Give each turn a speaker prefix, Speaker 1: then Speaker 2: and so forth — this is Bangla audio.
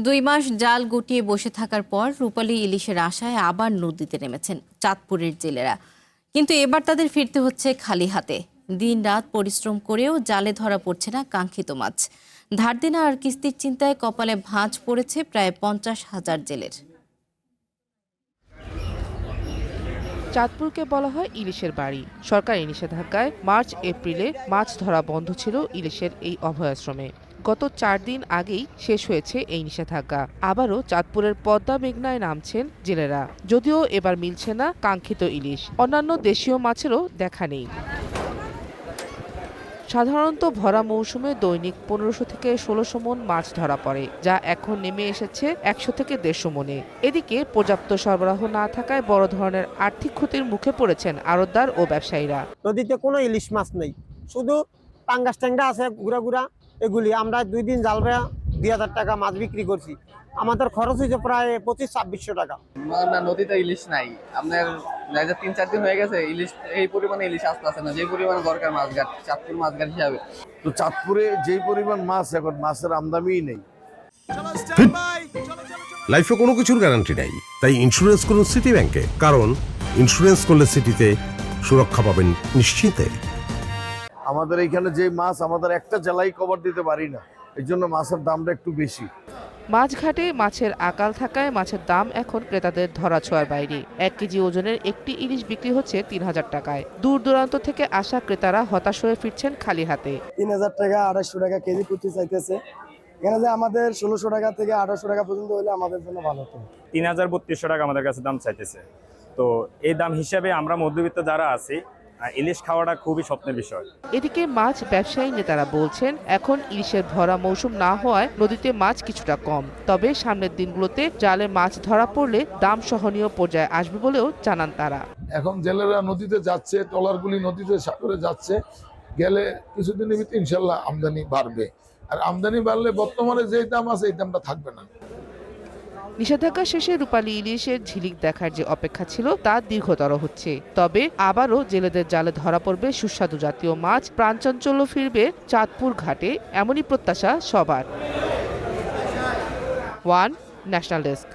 Speaker 1: 2 মাস জাল গুটিয়ে বসে থাকার পর রূপালী ইলিশের আশায় আবার নদীতে নেমেছেন চাঁদপুরের জেলেরা। কিন্তু এবার তাদের ফিরতে হচ্ছে খালি হাতে। দিন-রাত পরিশ্রম করেও জালে ধরা পড়ছে না কাঙ্ক্ষিত মাছ। ধার দেনা আর কিস্তির চিন্তায় কপালে ভাঁজ পড়েছে প্রায় 50,000 জেলের।
Speaker 2: চাঁদপুরকে বলা হয় ইলিশের বাড়ি। সরকারি নিষেধাজ্ঞায় মার্চ এপ্রিলে মাছ ধরা বন্ধ ছিল ইলিশের এই অভয়াশ্রমে। গত 4 দিন আগেই শেষ হয়েছে এই নিষেধাজ্ঞা। আবারও চাঁদপুরের পদ্মা মেঘনায় নামছেন জেলেরা। যদিও এবার মিলছে না কাঙ্ক্ষিত ইলিশ, অন্যান্য দেশীয় মাছেরও দেখা নেই। সাধারণত ভরা মৌসুমে দৈনিক 1500 থেকে 1600 মন মাছ ধরা পড়ে, যা এখন নেমে এসেছে 100 থেকে 150 মনে। এদিকে পর্যাপ্ত সরবরাহ না থাকায় বড় ধরনের আর্থিক ক্ষতির মুখে পড়েছেন আড়তদার ও ব্যবসায়ীরা।
Speaker 3: নদীতে কোনো ইলিশ মাছ নেই, শুধু পাঙ্গাস ট্যাংরা আছে গুড়া গুড়া। এগুলি আমরা 2 দিন জাল বেয়া 2000 টাকা মাছ বিক্রি করছি। আমাদের খরচ হয়েছে প্রায় 2500-2600 টাকা।
Speaker 4: না, নদীতে ইলিশ নাই। আপনার 3-4 দিন হয়ে গেছে ইলিশ, এই পরিমাণে ইলিশ আসতেছে না যে পরিমাণে দরকার মাছঘাট, চাঁদপুর মাছঘাট হিসাবে।
Speaker 5: তো চাঁদপুরে যেই পরিমাণ মাছ, এখন মাছের আমদানিই নেই।
Speaker 6: লাইফে কোনো কিছুর গ্যারান্টি নাই, তাই ইন্স্যুরেন্স করুন সিটি ব্যাংকে। কারণ ইন্স্যুরেন্স করলে সিটিতে সুরক্ষা পাবেন নিশ্চিন্তে।
Speaker 5: আমাদের এইখানে যে মাছ আমাদের একটা জেলায় কভার দিতে পারি না, এই জন্য মাছের দামটা একটু বেশি।
Speaker 2: মাছঘাটে মাছের আকাল থাকায় মাছের দাম এখন ক্রেতাদের ধরাছোঁয়ার বাইরে। 1 কেজি ওজনের একটি ইলিশ বিক্রি হচ্ছে 3000 টাকায়। দূর দূরান্ত থেকে আসা ক্রেতারা হতাশ হয়ে ফিরছেন খালি হাতে।
Speaker 7: 3000 টাকা 250 টাকা কেজি প্রতি চাইতেছে। এখানে যে আমাদের 1600 টাকা থেকে 1800 টাকা পর্যন্ত হলে আমাদের জন্য ভালো হতো।
Speaker 8: 3200 টাকা আমাদের কাছে দাম চাইতেছে। তো এই দাম হিসাবে আমরা মধ্যবিত্ত যারা আছি, ইলিশ খাওয়াটা খুবই স্বপ্নের বিষয়।
Speaker 2: এদিকে মাছ ব্যবসায়ী নেতারা বলছেন, এখন ইলিশের ভরা মৌসুম না হওয়ায় নদীতে মাছ কিছুটা কম। তবে সামনের দিনগুলোতে জালে মাছ ধরা পড়লে দাম সহনীয় পর্যায়ে আসবে বলেও জানান তারা।
Speaker 9: এখন জেলেরা নদীতে যাচ্ছে, ট্রলারগুলি নদীতে সাগরে যাচ্ছে, গেলে কিছুদিনের ভিতরে ইনশাল্লাহ আমদানি বাড়বে। আর আমদানি বাড়লে বর্তমানে যে দাম আছে এই দামটা থাকবে না।
Speaker 2: নিষেধাজ্ঞা শেষে রূপালী ইলিশের ঝিলিক দেখার যে অপেক্ষা ছিল তা দীর্ঘতর হচ্ছে। তবে আবারও জেলেদের জালে ধরা পড়বে সুস্বাদু জাতীয় মাছ, প্রাণচাঞ্চল্য ফিরবে চাঁদপুর ঘাটে, এমনই প্রত্যাশা সবার। One national desk.